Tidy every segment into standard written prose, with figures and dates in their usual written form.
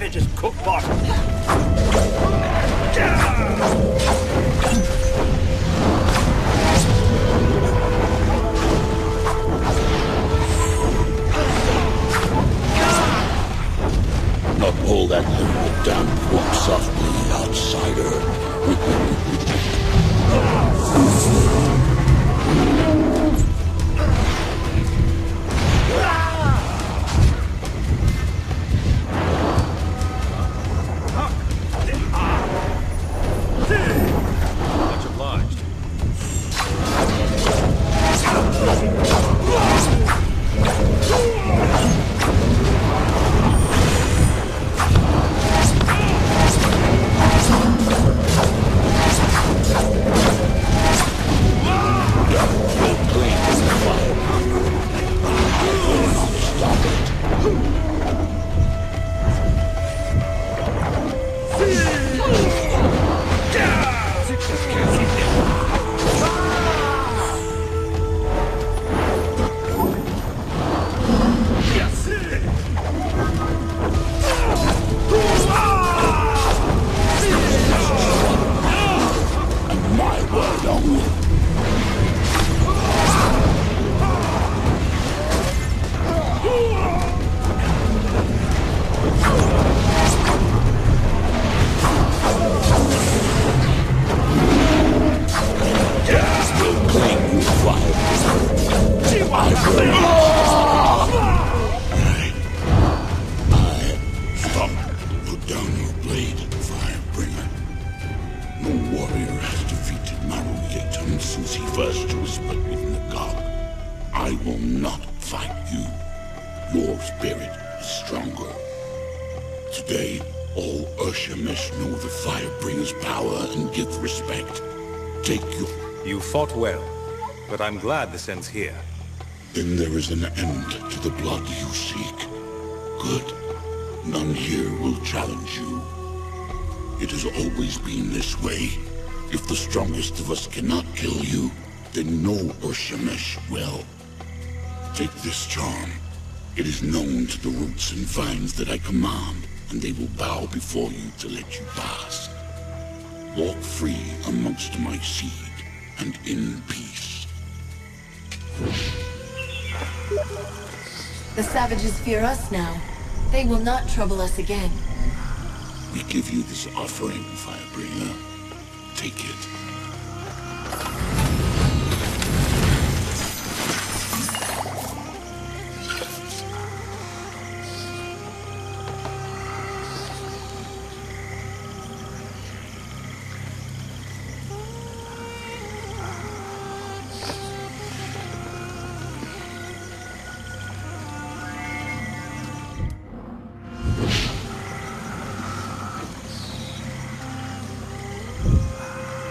savage's cookbook! Not pull that little damn book softly, outsider. Much obliged. Well, but I'm glad this ends here. Then there is an end to the blood you seek. Good. None here will challenge you. It has always been this way. If the strongest of us cannot kill you, then no Urshemesh will. Take this charm. It is known to the roots and vines that I command, and they will bow before you to let you pass. Walk free amongst my seed. And in peace. The savages fear us now. They will not trouble us again. We give you this offering, Firebringer. Take it.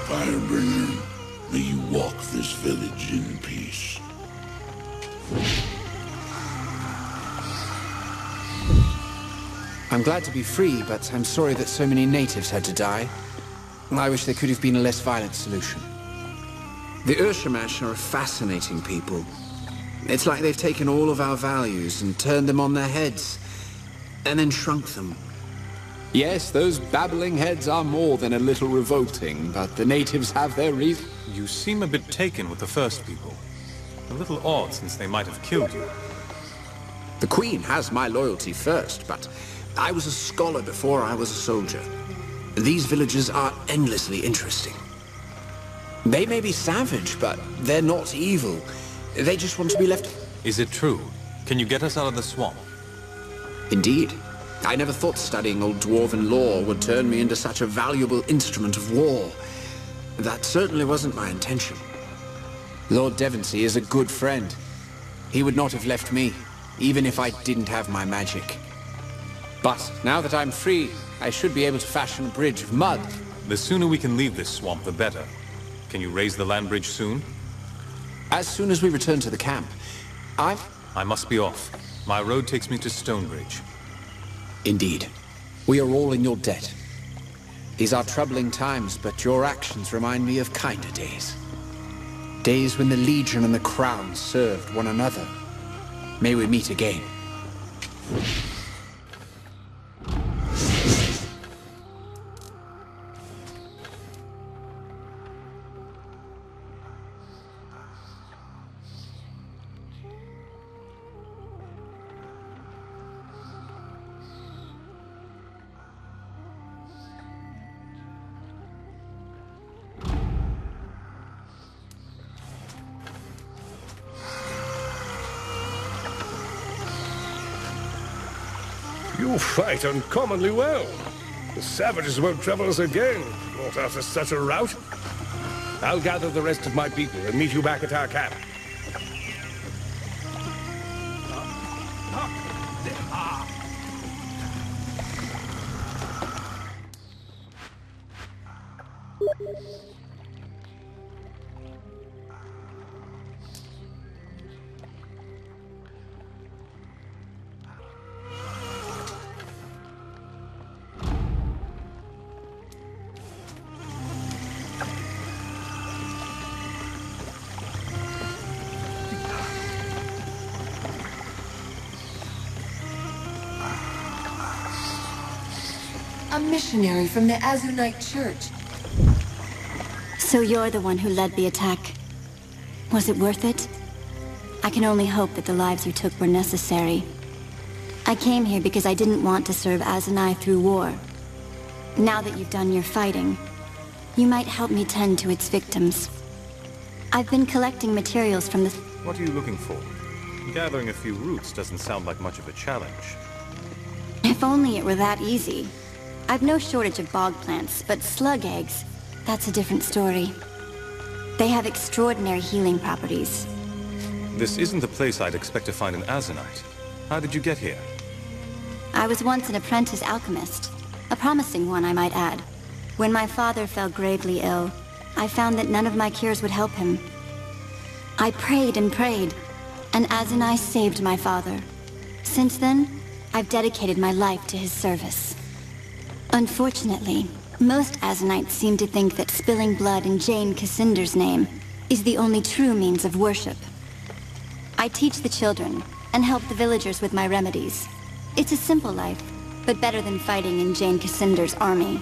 Firebringer, may you walk this village in peace. I'm glad to be free, but I'm sorry that so many natives had to die. I wish there could have been a less violent solution. The Urshemesh are a fascinating people. It's like they've taken all of our values and turned them on their heads, and then shrunk them. Yes, those babbling heads are more than a little revolting, but the natives have their reason. You seem a bit taken with the first people. A little odd, since they might have killed you. The Queen has my loyalty first, but I was a scholar before I was a soldier. These villagers are endlessly interesting. They may be savage, but they're not evil. They just want to be left... Is it true? Can you get us out of the swamp? Indeed. I never thought studying old dwarven lore would turn me into such a valuable instrument of war. That certainly wasn't my intention. Lord Devonsey is a good friend. He would not have left me, even if I didn't have my magic. But now that I'm free, I should be able to fashion a bridge of mud. The sooner we can leave this swamp, the better. Can you raise the land bridge soon? As soon as we return to the camp, I must be off. My road takes me to Stonebridge. Indeed. We are all in your debt. These are troubling times, but your actions remind me of kinder days. Days when the Legion and the Crown served one another. May we meet again. You fight uncommonly well. The savages won't trouble us again, not after such a rout. I'll gather the rest of my people and meet you back at our camp. A missionary from the Azunite Church. So you're the one who led the attack. Was it worth it? I can only hope that the lives you took were necessary. I came here because I didn't want to serve Azunai through war. Now that you've done your fighting, you might help me tend to its victims. I've been collecting materials from the... What are you looking for? Gathering a few roots doesn't sound like much of a challenge. If only it were that easy. I've no shortage of bog plants, but slug eggs, that's a different story. They have extraordinary healing properties. This isn't the place I'd expect to find an Azunite. How did you get here? I was once an apprentice alchemist. A promising one, I might add. When my father fell gravely ill, I found that none of my cures would help him. I prayed and prayed, and Azunai saved my father. Since then, I've dedicated my life to his service. Unfortunately, most Azunites seem to think that spilling blood in Jane Cassinder's name is the only true means of worship. I teach the children and help the villagers with my remedies. It's a simple life, but better than fighting in Jane Cassinder's army.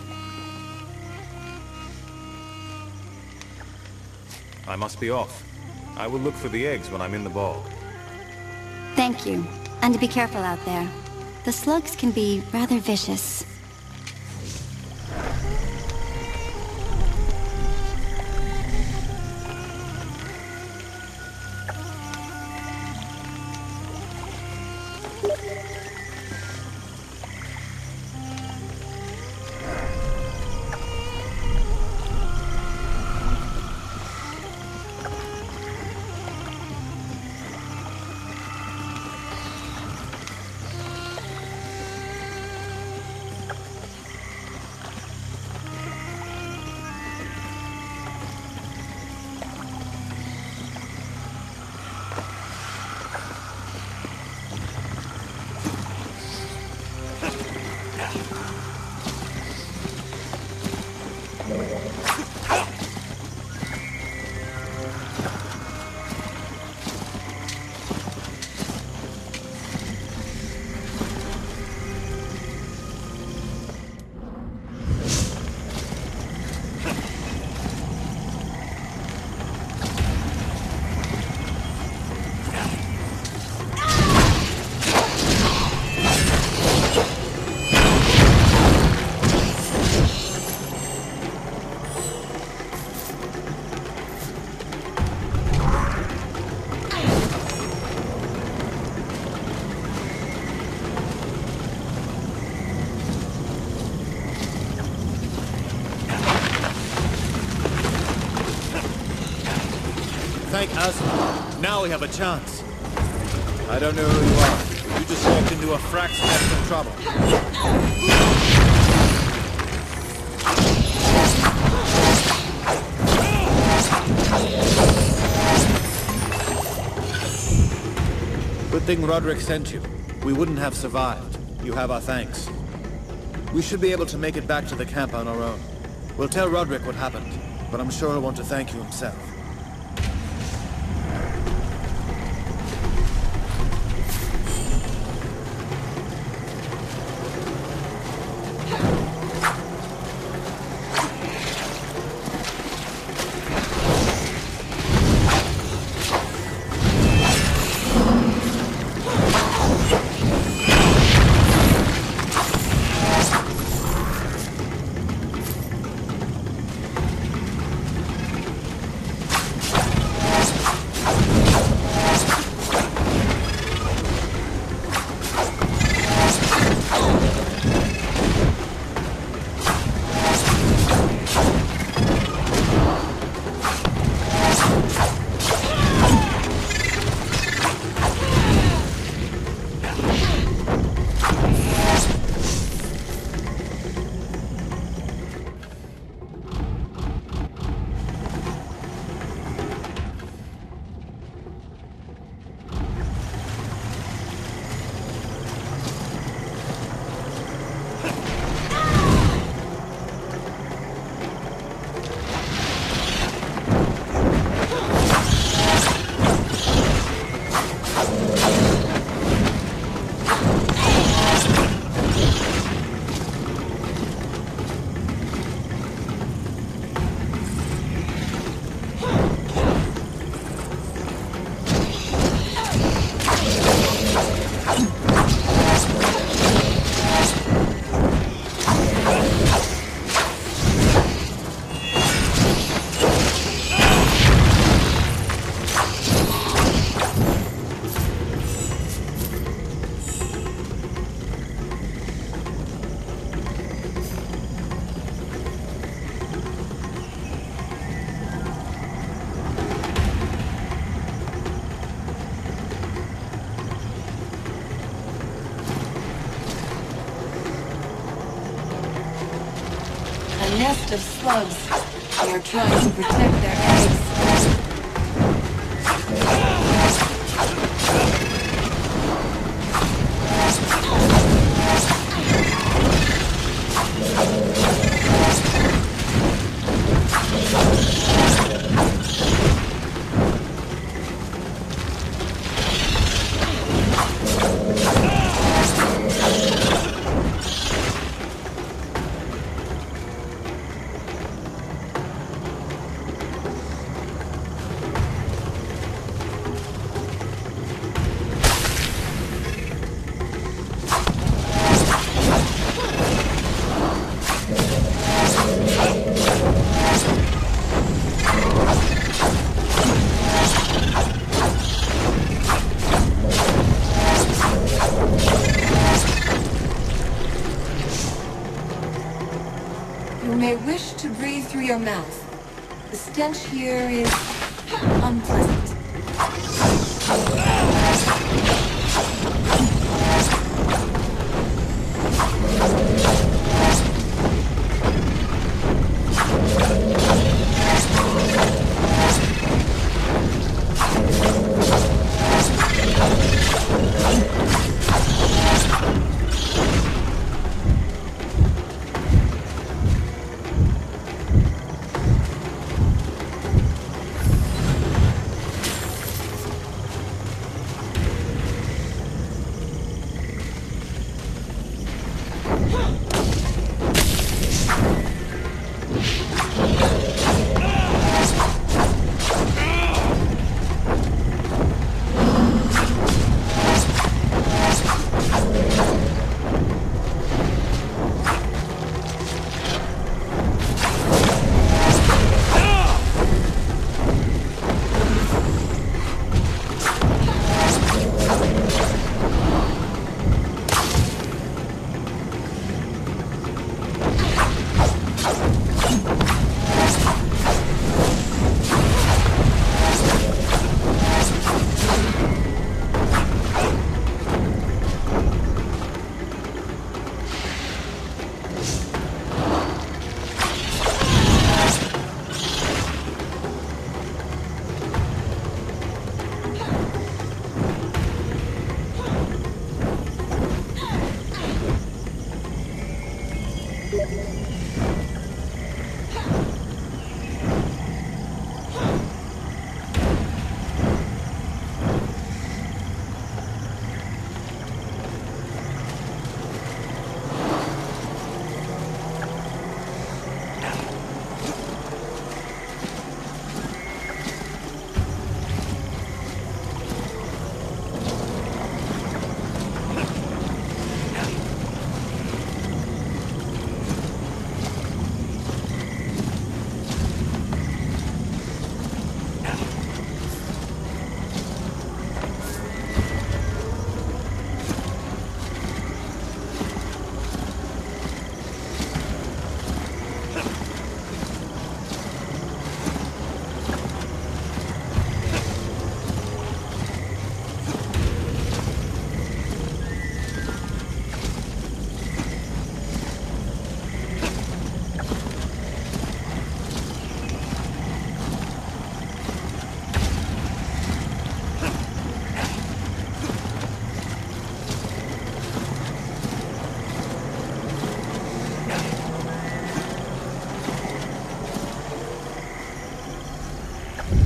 I must be off. I will look for the eggs when I'm in the bog. Thank you, and be careful out there. The slugs can be rather vicious. Thank us. Now we have a chance. I don't know who you are. You just walked into a fraction of trouble. Good thing Roderick sent you. We wouldn't have survived. You have our thanks. We should be able to make it back to the camp on our own. We'll tell Roderick what happened, but I'm sure he'll want to thank you himself. a nest of slugs. They are trying to protect their eggs. Your mouth. The stench here is unpleasant.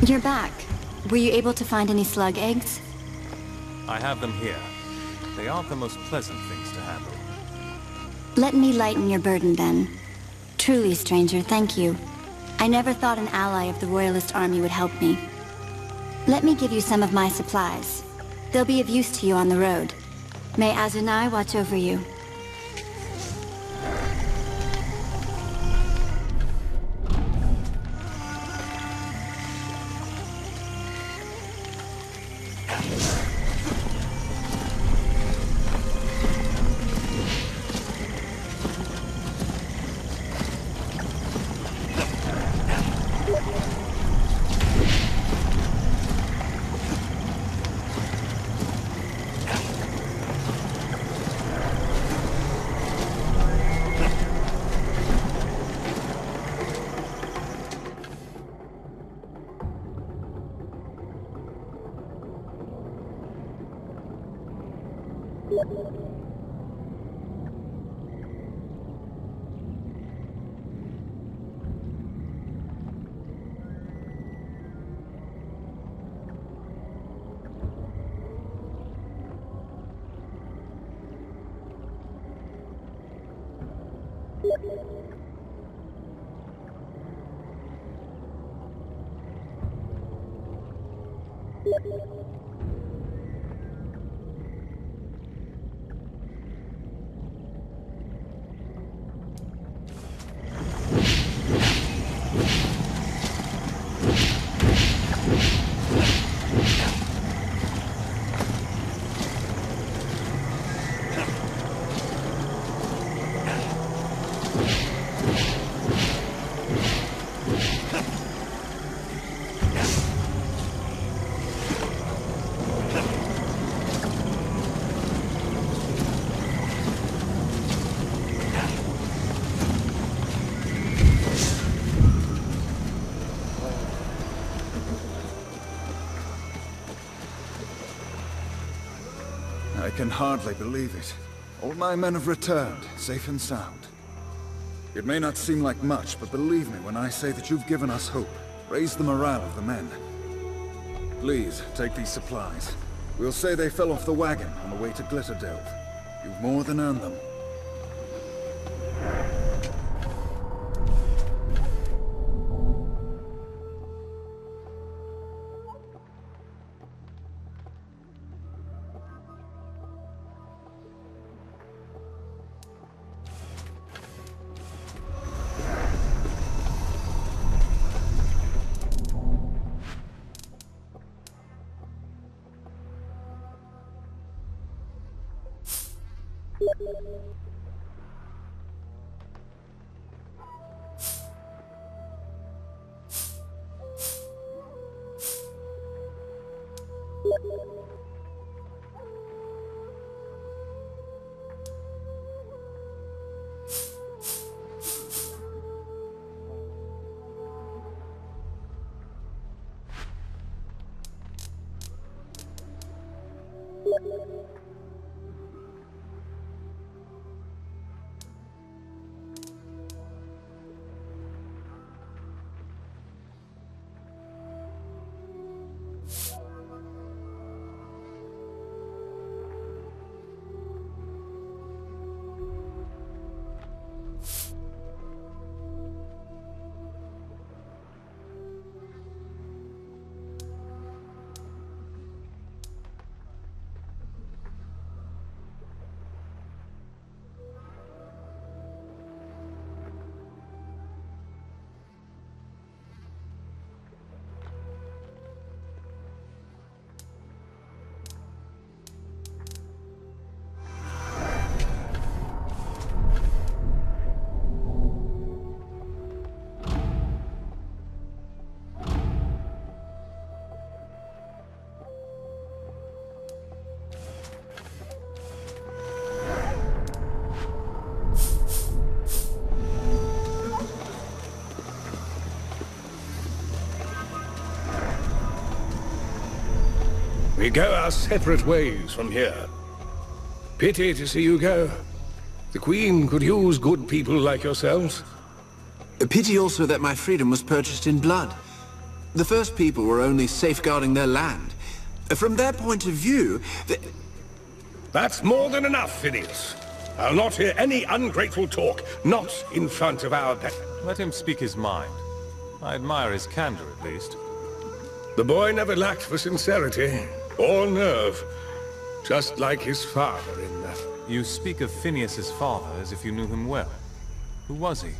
You're back. Were you able to find any slug eggs? I have them here. They aren't the most pleasant things to handle. Let me lighten your burden then. Truly, stranger, thank you. I never thought an ally of the Royalist army would help me. Let me give you some of my supplies. They'll be of use to you on the road. May Azunai watch over you. I can hardly believe it. All my men have returned, safe and sound. It may not seem like much, but believe me when I say that you've given us hope. Raised the morale of the men. Please, take these supplies. We'll say they fell off the wagon on the way to Glitterdelve. You've more than earned them. We go our separate ways from here. Pity to see you go. The Queen could use good people like yourselves. A pity also that my freedom was purchased in blood. The first people were only safeguarding their land. From their point of view, That's more than enough, Phineas. I'll not hear any ungrateful talk, not in front of our pet. Let him speak his mind. I admire his candor, at least. The boy never lacked for sincerity, or nerve. Just like his father in that. You speak of Phineas's father as if you knew him well. Who was he?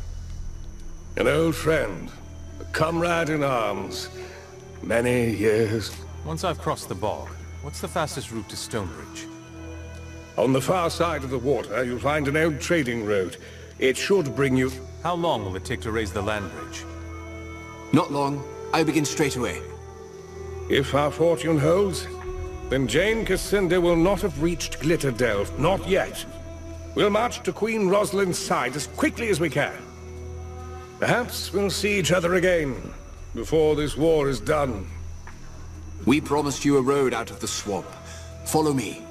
An old friend. A comrade in arms. Many years. Once I've crossed the bog, what's the fastest route to Stonebridge? On the far side of the water, you'll find an old trading road. It should bring you... How long will it take to raise the land bridge? not long. I begin straight away. If our fortune holds, then Jane Kaassinder will not have reached Glitterdelve, not yet. We'll march to Queen Rosalind's side as quickly as we can. Perhaps we'll see each other again, before this war is done. We promised you a road out of the swamp. Follow me.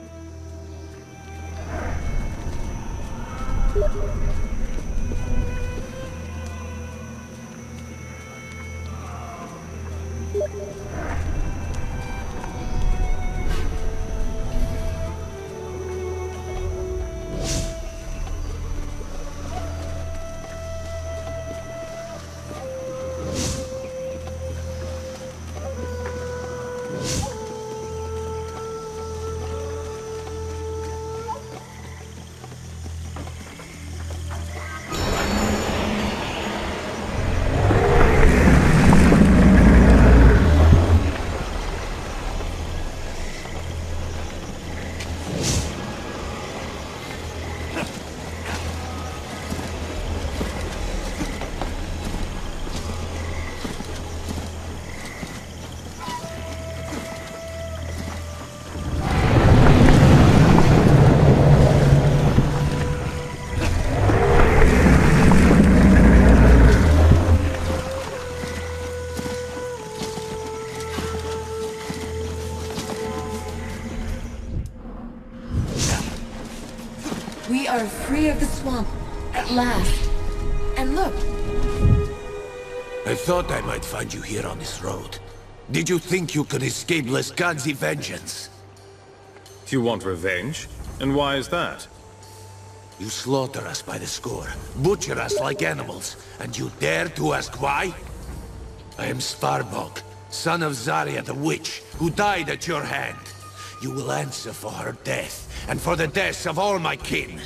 We are free of the swamp, at last. And look. I thought I might find you here on this road. Did you think you could escape Lescad's vengeance? You want revenge? And why is that? You slaughter us by the score, butcher us like animals, and you dare to ask why? I am Sparbog, son of Zarya the Witch, who died at your hand. You will answer for her death, and for the deaths of all my kin.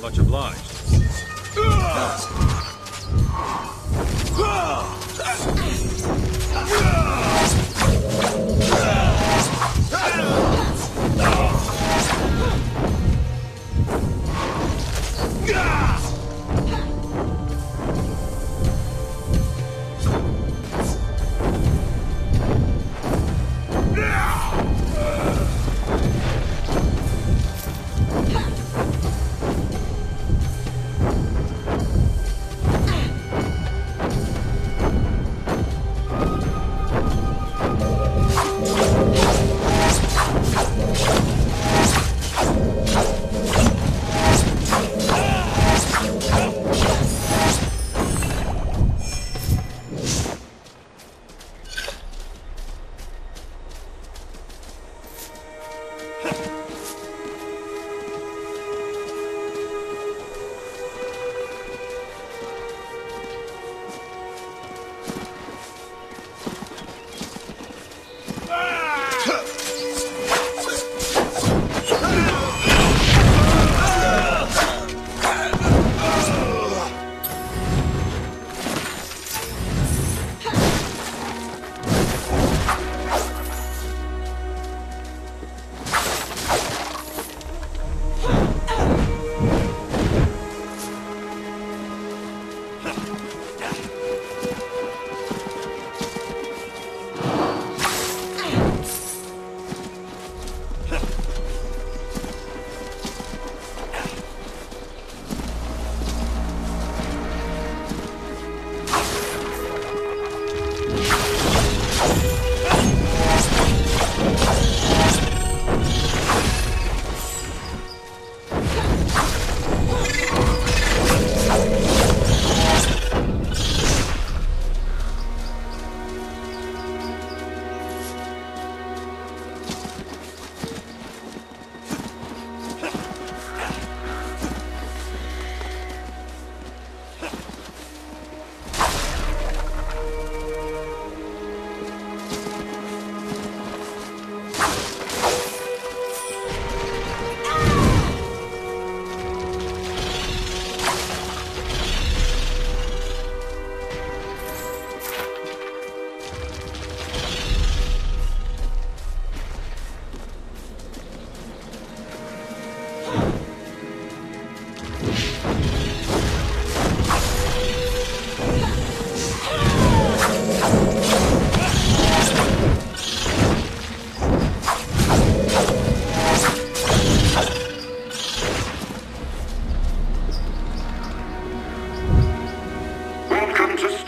Much obliged.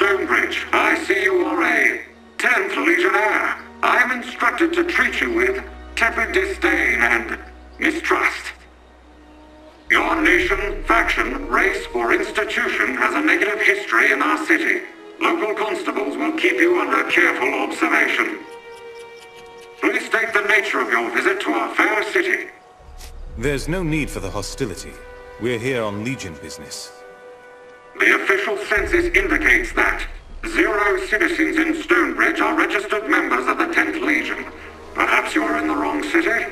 Stonebridge, I see you are a 10th Legionnaire. I am instructed to treat you with tepid disdain and mistrust. Your nation, faction, race, or institution has a negative history in our city. Local constables will keep you under careful observation. Please state the nature of your visit to our fair city. There's no need for the hostility. We're here on Legion business. The official census indicates that 0 citizens in Stonebridge are registered members of the 10th Legion. Perhaps you are in the wrong city?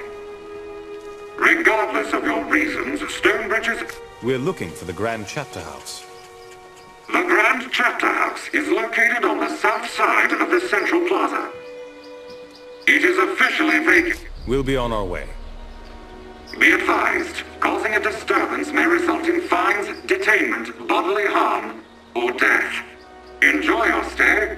Regardless of your reasons, Stonebridge is... We're looking for the Grand Chapter House. The Grand Chapter House is located on the south side of the Central Plaza. It is officially vacant. We'll be on our way. Be advised, causing a disturbance may result in fines, detainment, bodily harm, or death. Enjoy your stay.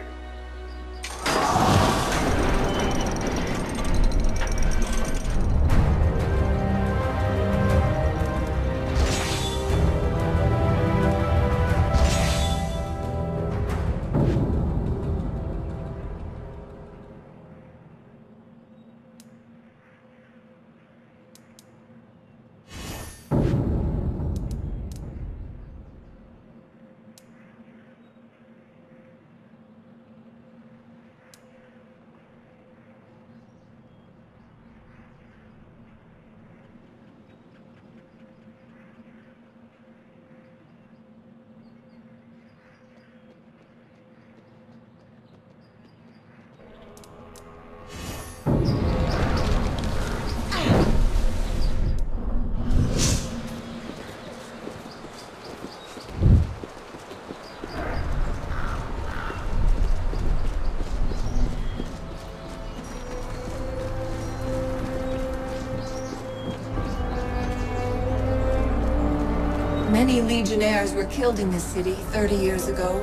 Many Legionnaires were killed in this city 30 years ago.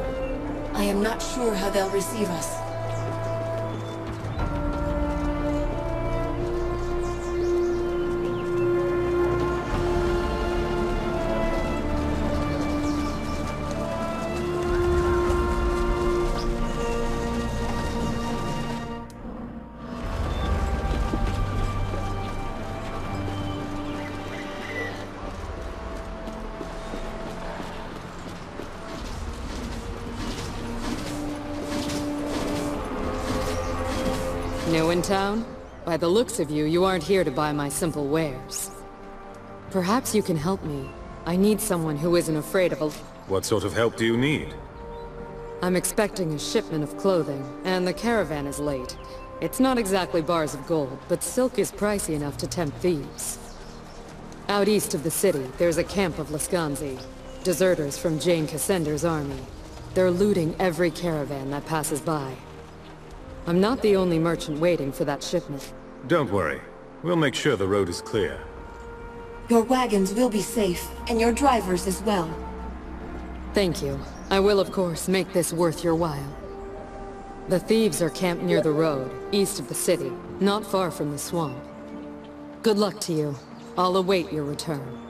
I am not sure how they'll receive us. New in town? By the looks of you, you aren't here to buy my simple wares. Perhaps you can help me. I need someone who isn't afraid of a... What sort of help do you need? I'm expecting a shipment of clothing, and the caravan is late. It's not exactly bars of gold, but silk is pricey enough to tempt thieves. Out east of the city, there's a camp of Lascanzi, deserters from Jane Cassinder's army. They're looting every caravan that passes by. I'm not the only merchant waiting for that shipment. Don't worry. We'll make sure the road is clear. Your wagons will be safe, and your drivers as well. Thank you. I will, of course, make this worth your while. The thieves are camped near the road, east of the city, not far from the swamp. Good luck to you. I'll await your return.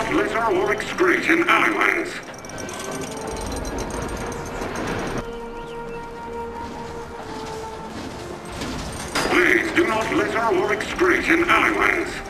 not litter or excrete in alleyways. Please do not litter or excrete in alleyways.